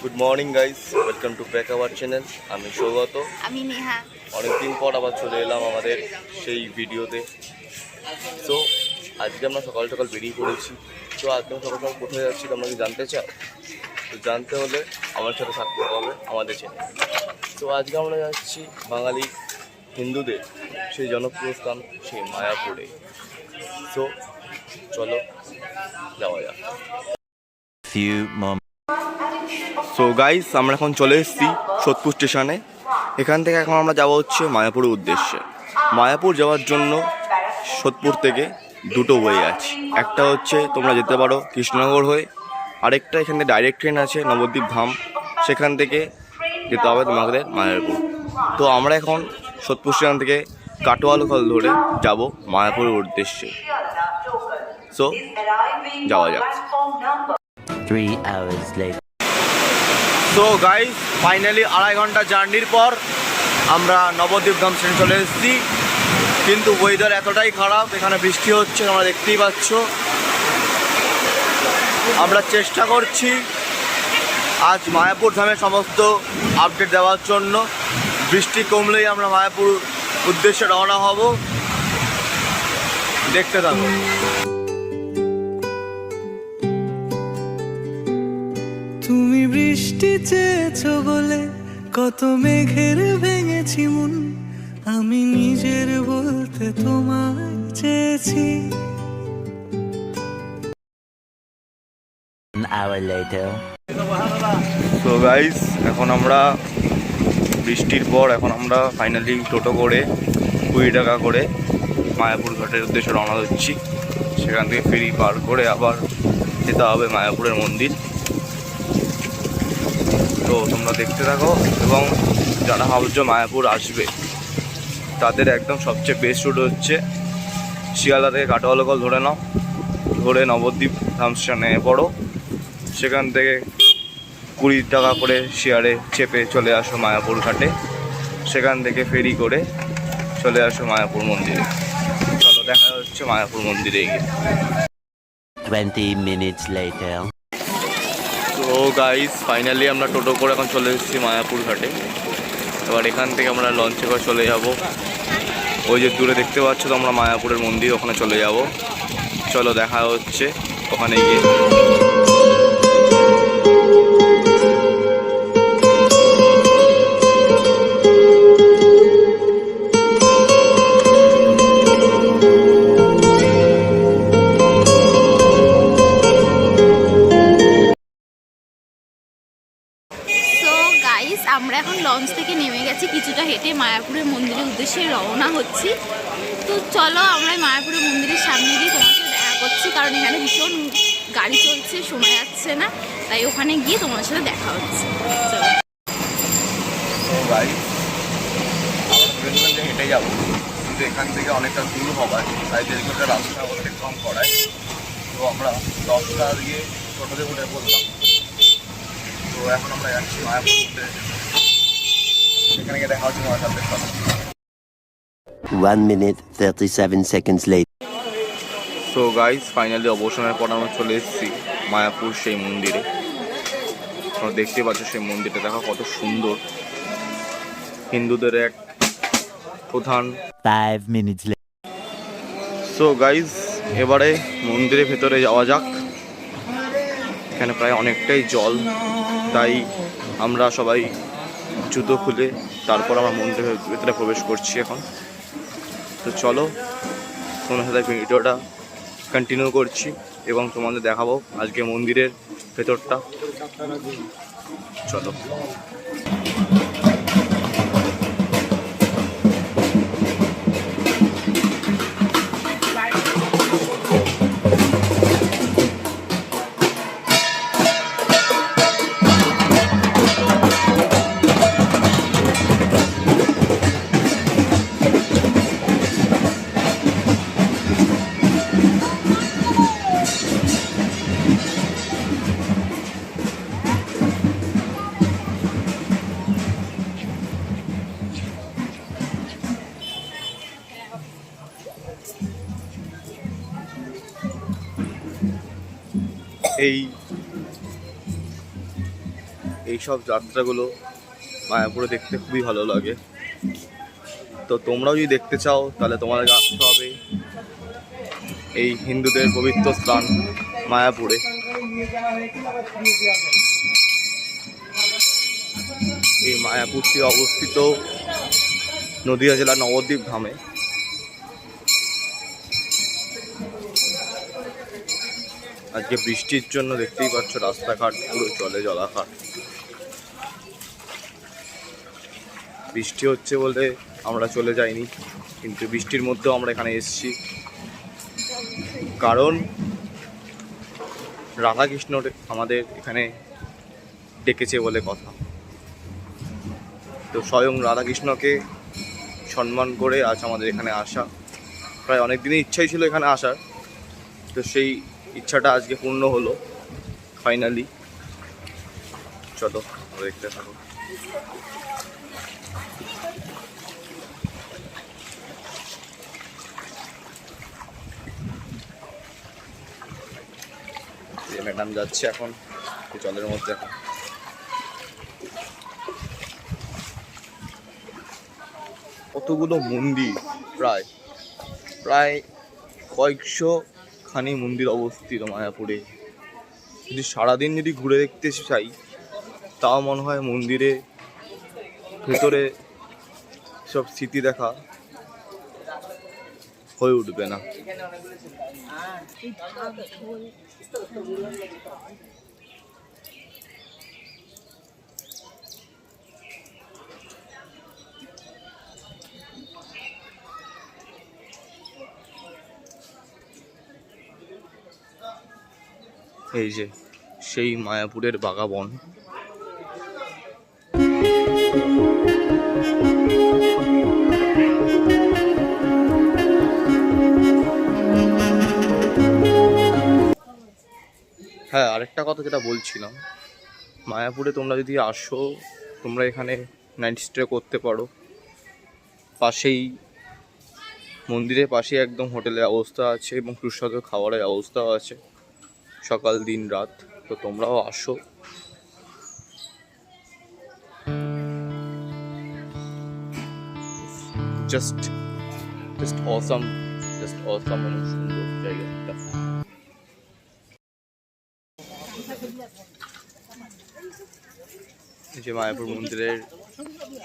Good morning guys, welcome to back our channel. আমি সৌগত। আমি নেহা। অনেকদিন পর আবার চলে এলাম আমাদের সেই ভিডিওতে। তো আজকে আমরা সকাল সকাল বেরিয়ে পড়েছি। তো আজকে আমরা সকাল সকাল কোথায় যাচ্ছি তোমরা কি জানতে চাও? তো জানতে হলে আমার সাথে থাকতে হবে আমাদের চ্যানেল। তো আজকে আমরা যাচ্ছি বাঙালি হিন্দুদের সেই জনপ্রিয় স্থান সেই মায়াপুরে। তো চলো যাওয়া যাক। সো গাইস, আমরা এখন চলে এসেছি সোদপুর স্টেশনে। এখান থেকে এখন আমরা যাবো হচ্ছে মায়াপুরের উদ্দেশ্যে। মায়াপুর যাওয়ার জন্য সোদপুর থেকে দুটো ওয়ে আছে। একটা হচ্ছে তোমরা যেতে পারো কৃষ্ণনগর হয়ে, আরেকটা এখান থেকে ডাইরেক্ট ট্রেন আছে নবদ্বীপ ধাম, সেখান থেকে যেতে হবে তোমাদের মায়াপুর। তো আমরা এখন সোদপুর স্টেশন থেকে কাটোয়া লোকাল ধরে যাব মায়াপুরের উদ্দেশ্যে। সো যাওয়া যাক। 3 hours later. So guys, finally 2.5 ঘন্টা জার্নির পর আমরা নবদ্বীপ ধাম স্টেশন চলে এসেছি। কিন্তু ওয়েদার এতটাই খারাপ, এখানে বৃষ্টি হচ্ছে, তোমরা দেখতেই পাচ্ছ। আমরা চেষ্টা করছি আজ মায়াপুর ধামের সমস্ত আপডেট দেওয়ার জন্য। বৃষ্টি কমলেই আমরা মায়াপুর উদ্দেশ্যে রওনা হব। দেখতে থাকো। তুমি বৃষ্টি চেয়েছো বলে কত মেঘের ভেঙেছি মন, আমি নিজের বলতে তোমায় চেয়েছি। 1 hour later. তো গাইস, এখন আমরা বৃষ্টির পর এখন আমরা ফাইনালি টোটো করে 20 টাকা করে মায়াপুর ঘাটের উদ্দেশ্যে রওনা দিচ্ছি। সেখান থেকে ফেরি পার করে আবার যেতে হবে মায়াপুরের মন্দির। তো তোমরা দেখতে থাকো, এবং যারা ভাবছো মায়াপুর আসবে তাদের একদম সবচেয়ে বেস্ট রুট হচ্ছে শিয়ালদা থেকে কাটোয়া লোকাল ধরে নাও, ধরে নবদ্বীপ ধাম স্টেশনে পড়ো। সেখান থেকে 20 টাকা করে শেয়ারে চেপে চলে আসো মায়াপুর ঘাটে। সেখান থেকে ফেরি করে চলে আসো মায়াপুর মন্দিরে। চলো দেখা হচ্ছে মায়াপুর মন্দিরে গিয়ে। 20 minutes later. তো গাইস, ফাইনালি আমরা টোটো করে এখন চলে এসেছি মায়াপুর ঘাটে। এবার এখান থেকে আমরা লঞ্চে করে চলে যাব। ওই যে দূরে দেখতে পাচ্ছ তো আমরা মায়াপুরের মন্দির, ওখানে চলে যাব। চলো দেখা হচ্ছে ওখানে গিয়ে। আমরা এখন লঞ্চ থেকে নেমে গেছি, কিছুটা হেঁটে মায়াপুরের মন্দিরের উদ্দেশ্যে রওনা হচ্ছি। তো চলো আমরা মায়াপুরের মন্দিরের সামনে গিয়ে তোমার সাথে দেখা করছি, কারণ এখানে ভীষণ গাড়ি চলছে, সময় যাচ্ছে না, তাই ওখানে গিয়ে তোমার সাথে দেখা হচ্ছে। চলো আমরা হেঁটে যাবো, কিন্তু এখান থেকে অনেকটা দূর হবার তাই দীর্ঘটা রাস্তা অনেক কম করায়। তো আমরা 10 টাকা দিয়ে টোটোতে উঠে পড়লাম। তো এখন আমরা যাচ্ছি মায়াপুর, সেখানে গিয়ে দেখা হচ্ছে তোমার সাথে। 1 minute 37 seconds later. So guys, finally অবসরের পর আমরা চলে এসেছি মায়াপুর সেই মন্দিরে। তোমরা দেখতে পাচ্ছ সেই মন্দিরটা, দেখো কত সুন্দর। হিন্দুদের এক প্রধান। 5 minutes later. সো গাইস, এবারে মন্দিরের ভেতরে যাওয়া যাক। এখানে প্রায় অনেকটাই জল, তাই আমরা সবাই জুতো খুলে তারপর আমরা মন্দিরের ভেতরে প্রবেশ করছি এখন। তো চলো তোমার সাথে ভিডিওটা কন্টিনিউ করছি এবং তোমাদের দেখাবো আজকে মন্দিরের ভেতরটা। চলো। এই এইসব যাত্রাগুলো মায়াপুরে দেখতে খুবই ভালো লাগে। তো তোমরাও যদি দেখতে চাও তাহলে তোমাদেরকে আসতে হবে এই হিন্দুদের পবিত্র স্থান মায়াপুরে। এই মায়াপুরটি অবস্থিত নদিয়া জেলার নবদ্বীপ ধামে। আজকে বৃষ্টির জন্য দেখতেই পাচ্ছ রাস্তাঘাট পুরো জলে জলাকার। বৃষ্টি হচ্ছে বলে আমরা চলে যাইনি, কিন্তু বৃষ্টির মধ্যেও আমরা এখানে এসেছি, কারণ রাধাকৃষ্ণ আমাদের এখানে ডেকেছে বলে কথা। তো স্বয়ং রাধাকৃষ্ণকে সম্মান করে আজ আমাদের এখানে আসা। প্রায় অনেক দিনের ইচ্ছাই ছিল এখানে আসার, তো সেই ইচ্ছাটা আজকে পূর্ণ হলো ফাইনালি। চলো দেখতে থাকো। ম্যাডাম যাচ্ছে এখন জলের মধ্যে। এখন কতগুলো মন্দির, প্রায় কয়েকশো খানি মন্দির অবস্থিত মায়াপুরে। যদি সারাদিন যদি ঘুরে দেখতে চাই তাও মনে হয় মন্দিরে ভেতরে সব স্মৃতি দেখা হয়ে উঠবে না। এই যে সেই মায়াপুরের বাগাবন। হ্যাঁ, আরেকটা কথা যেটা বলছিলাম, মায়াপুরে তোমরা যদি আসো, তোমরা এখানে নাইট স্টে করতে পারো। পাশেই মন্দিরের পাশে একদম হোটেলের ব্যবস্থা আছে এবং সুস্বাদু খাবারের ব্যবস্থাও আছে সকাল দিন রাত। তো তোমরাও আসো। জাস্ট অসাম এবং সুন্দর জায়গাটা। এই যে মায়াপুর মন্দিরের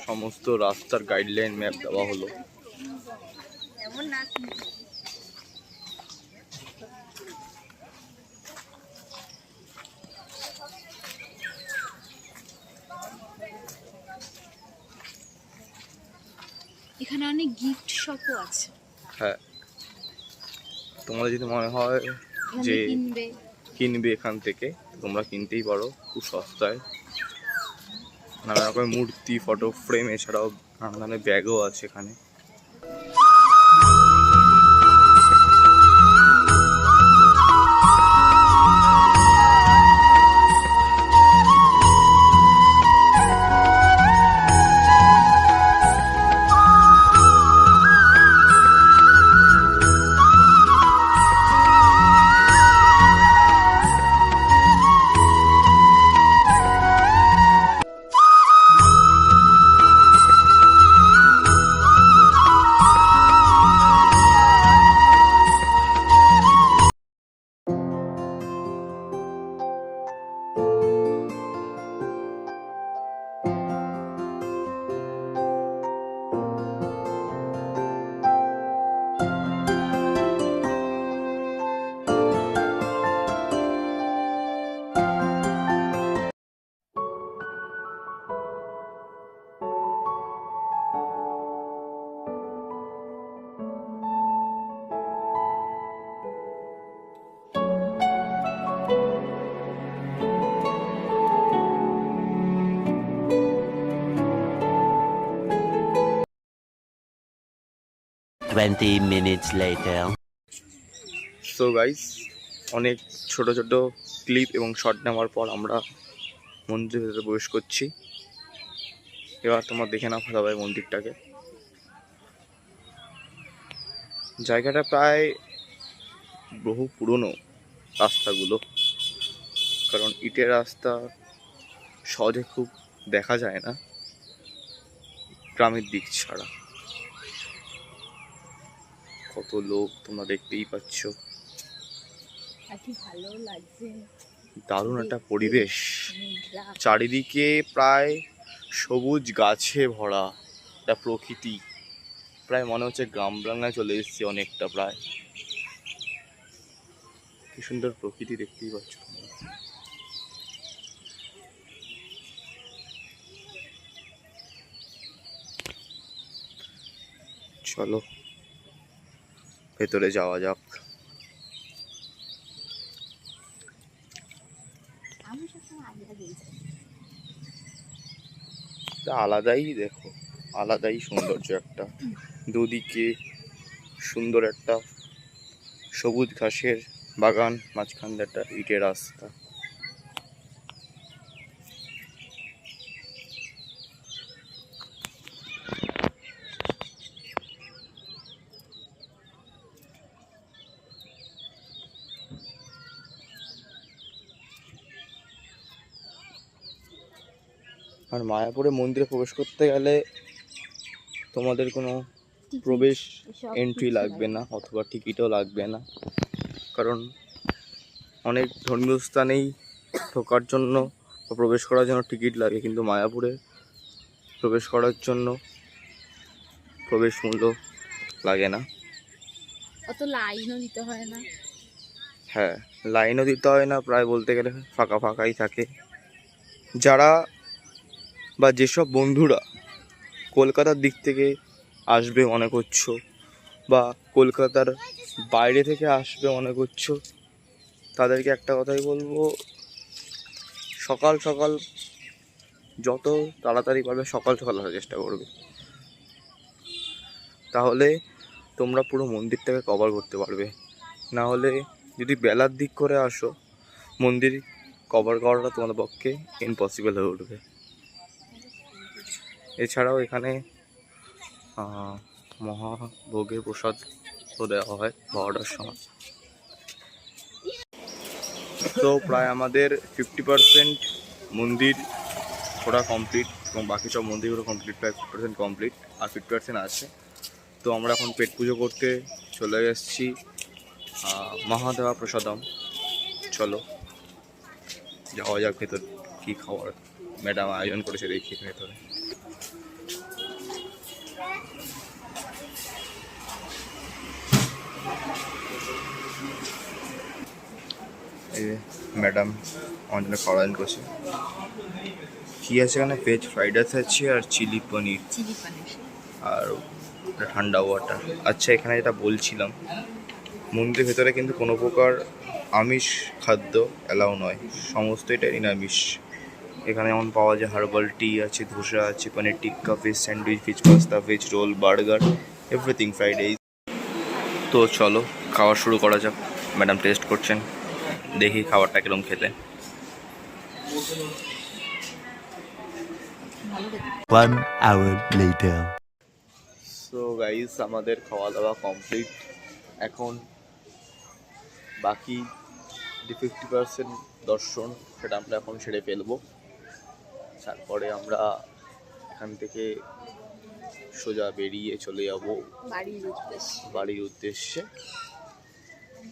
সমস্ত রাস্তার গাইডলাইন ম্যাপ দেওয়া হলো। এখানে অনেক গিফট শপও আছে। হ্যাঁ, তোমরা যদি মনে হয় যে কিনবে এখান থেকে, তোমরা কিনতেই পারো খুব সস্তায়। নানা রকমের মূর্তি, ফটো ফ্রেম, এছাড়াও নানা ধরনের ব্যাগও আছে এখানে। Twenty minutes later. So guys, অনেক ছোট ছোট ক্লিপ এবং শট নেওয়ার পর আমরা মন্দিরের ভেতরে প্রবেশ করছি। এবার তোমরা দেখে নাও ভালোভাবে মন্দিরটাকে। জায়গাটা প্রায় বহু পুরনো রাস্তাগুলো, কারণ ইটের রাস্তা সহজে খুব দেখা যায় না গ্রামের দিক ছাড়া। কত লোক তোমরা দেখতেই পাচ্ছ, আর কি ভালো লাগছে, দারুণ একটা পরিবেশ। চারিদিকে প্রায় সবুজ গাছে ভরা একটা প্রকৃতি, প্রায় মনে হচ্ছে গ্রাম বাংলায় চলে এসেছি অনেকটা। প্রায় কি সুন্দর প্রকৃতি দেখতেই পাচ্ছ তোমরা। চলো ভেতরে যাওয়া যাক। আমি সবসময় আগে গেছি। আলাদাই দেখো, আলাদাই সৌন্দর্য একটা। দুদিকে সুন্দর একটা সবুজ ঘাসের বাগান, মাঝখান দিয়ে একটা ইটের রাস্তা। আর মায়াপুরে মন্দিরে প্রবেশ করতে গেলে তোমাদের কোনো প্রবেশ এন্ট্রি লাগবে না, অথবা টিকিটও লাগবে না। কারণ অনেক ধর্মীয় স্থানেই ঢোকার জন্য বা প্রবেশ করার জন্য টিকিট লাগে, কিন্তু মায়াপুরে প্রবেশ করার জন্য প্রবেশ মূল্য লাগে না। অত লাইনও দিতে হয় না। হ্যাঁ, লাইনও দিতে হয় না, প্রায় বলতে গেলে ফাঁকা ফাঁকাই থাকে। যারা বা যেসব বন্ধুরা কলকাতার দিক থেকে আসবে মনে করছো, বা কলকাতার বাইরে থেকে আসবে মনে করছো, তাদেরকে একটা কথাই বলবো, সকাল সকাল যত তাড়াতাড়ি পারবে সকাল সকাল আসার চেষ্টা করবে। তাহলে তোমরা পুরো মন্দিরটাকে কভার করতে পারবে। না হলে যদি বেলার দিক করে আসো, মন্দির কভার করাটা তোমাদের পক্ষে ইম্পসিবল হয়ে উঠবে। এছাড়াও এখানে মহাভোগের প্রসাদ দেওয়া হয় 12টার সময়। তো প্রায় আমাদের 50% মন্দির ঘোরা কমপ্লিট, এবং বাকি সব মন্দিরগুলো কমপ্লিট, প্রায় 50% কমপ্লিট, আর 50% আছে। তো আমরা এখন পেট পুজো করতে চলে এসেছি মহাদেবা প্রসাদম। চলো যাওয়া যাক ভেতর, কী খাবার ম্যাডাম আয়োজন করেছে দেখি ভেতরে। এই ম্যাডাম আমার জন্য খাবার আয়োজন করছে। কী আছে এখানে? ভেজ ফ্রাইড রাইস আছে, আর চিলি পনির, আর ঠান্ডা ওয়াটার। আচ্ছা, এখানে যেটা বলছিলাম, মন্দিরের ভেতরে কিন্তু কোনো প্রকার আমিষ খাদ্য অ্যালাউ নয়, সমস্তটাই নিরামিষ। এখানে যেমন পাওয়া যায় হার্বাল টি আছে, ধোসা আছে, paneer tikka, veg sandwich, veg pasta, veg roll, burger, everything fried rice. তো চলো খাওয়া শুরু করা যাক। ম্যাডাম টেস্ট করছেন, দেখি খাবারটা কিরকম খেতে। 1 hour later. সো গাইস, আমাদের খাওয়া দাওয়া কমপ্লিট। এখন বাকি যে 50% দর্শন, সেটা আমরা এখন সেরে ফেলবো। তারপরে আমরা এখান থেকে সোজা বেরিয়ে চলে যাব বাড়ির উদ্দেশ্যে।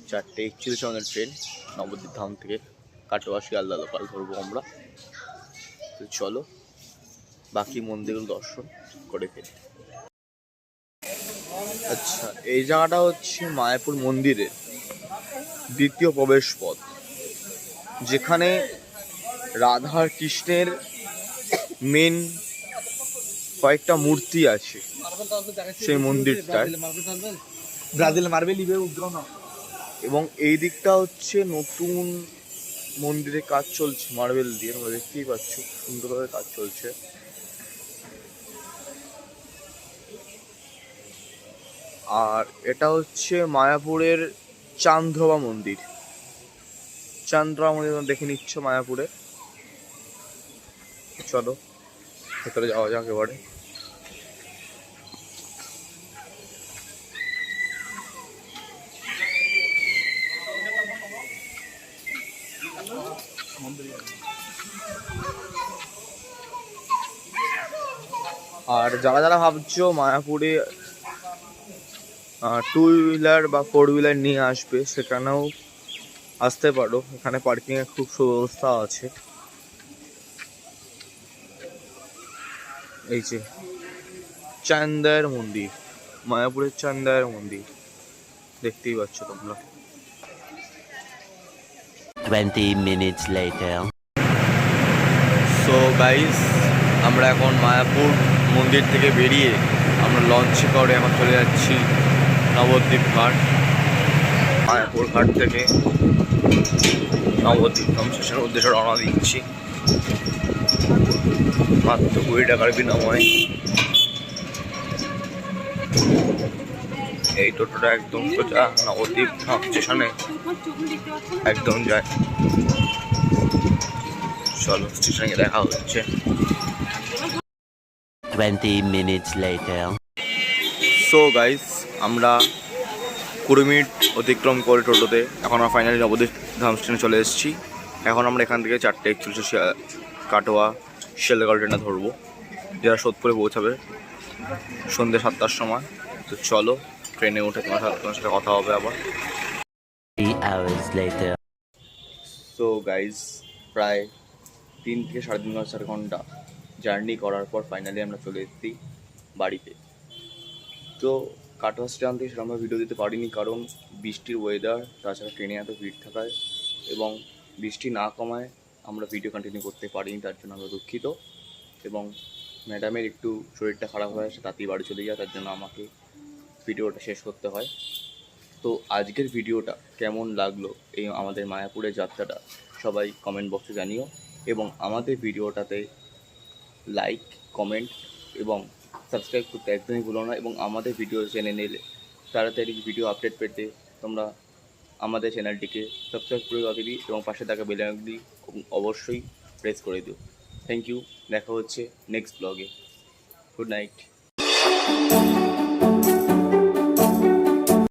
4:41 আমাদের ট্রেন, নবদ্বীপ ধাম থেকে কাটোয়া শিয়ালদা লোকাল ধরবো আমরা। তো চলো বাকি মন্দিরগুলো দর্শন করে ফেলি। আচ্ছা, এই জায়গাটা হচ্ছে মায়াপুর মন্দিরের দ্বিতীয় প্রবেশ পথ, যেখানে রাধা কৃষ্ণের মেন কয়েকটা মূর্তি আছে সেই মন্দিরটায়। ব্রাজিল মার্বেল ইবে এবং এই দিকটা হচ্ছে নতুন মন্দিরে কাজ চলছে মার্বেল দিয়ে, তোমরা দেখতেই পাচ্ছ সুন্দরভাবে কাজ চলছে। আর এটা হচ্ছে মায়াপুরের চান্দ্রবা মন্দির। চান্দ্রবা মন্দির দেখে নিচ্ছ মায়াপুরে। চলো ভেতরে যাওয়া যাক এবারে। আর যারা যারা ভাবছো মায়াপুরে টু হুইলার বা ফোর হুইলার নিয়ে আসবে, সেখানেও আসতে পারো। এখানে পার্কিংয়ের খুব সুব্যবস্থা আছে। এই যে চান্দায়ের মন্দির, মায়াপুরের চান্দায়ের মন্দির দেখতেই পাচ্ছ তোমরা। 20 minutes later. সো গাইস, আমরা এখন মায়াপুর মন্দির থেকে বেরিয়ে আমরা লঞ্চে করে এখন চলে যাচ্ছি নবদ্বীপ ঘাট। মায়াপুর ঘাট থেকে নবদ্বীপ স্টেশনের উদ্দেশ্যে রওনা দিচ্ছি। মাত্র 20 টাকার বিনিময়ে এই টোটোটা একদম সোজা নবদ্বীপ স্টেশনে একদম যায়। চলো স্টেশনে গিয়ে দেখা হচ্ছে। 20 minutes later. সো গাইস, আমরা 20 মিনিট অতিক্রম করে টোটোতে এখন আমরা ফাইনালি নবদ্বীপ ধাম স্টেশনে চলে এসেছি। এখন আমরা এখান থেকে 4:41 কাটোয়া শিয়ালদা ট্রেনটা ধরবো, যেটা সোদপুরে পৌঁছাবে সন্ধ্যে 7টার সময়। তো চলো ট্রেনে উঠে তোমার সাথে কথা হবে আবার। 3 hours later. সো গাইজ, প্রায় 3 থেকে 4.5 ঘন্টা জার্নি করার পর ফাইনালি আমরা চলে এসেছি বাড়িতে। তো কাটোয়া স্টেশন থেকে সেরকমভাবে ভিডিও দিতে পারিনি, কারণ বৃষ্টির ওয়েদার, তাছাড়া ট্রেনে এত ভিড় থাকায় এবং বৃষ্টি না কমায় আমরা ভিডিও কন্টিনিউ করতে পারিনি। তার জন্য আমরা দুঃখিত। এবং ম্যাডামের একটু শরীরটা খারাপ হয়ে আসে, তাতেই বাড়ি চলে যায়, তার জন্য আমাকে ভিডিওটা শেষ করতে হয়। তো আজকের ভিডিওটা কেমন লাগলো, এই আমাদের মায়াপুরের যাত্রাটা, সবাই কমেন্ট বক্সে জানিও। এবং আমাদের ভিডিওটাতে লাইক, কমেন্ট এবং সাবস্ক্রাইব করতে একদমই ভুলো না। এবং আমাদের ভিডিও চ্যানেলে নিলে তাড়াতাড়ি ভিডিও আপডেট পেতে তোমরা আমাদের চ্যানেলটিকে সাবস্ক্রাইব করে রাখবি এবং পাশে থাকা বেল আইকনটি অবশ্যই প্রেস করে দিও। থ্যাংক ইউ, দেখা হচ্ছে নেক্সট ব্লগে। Good night.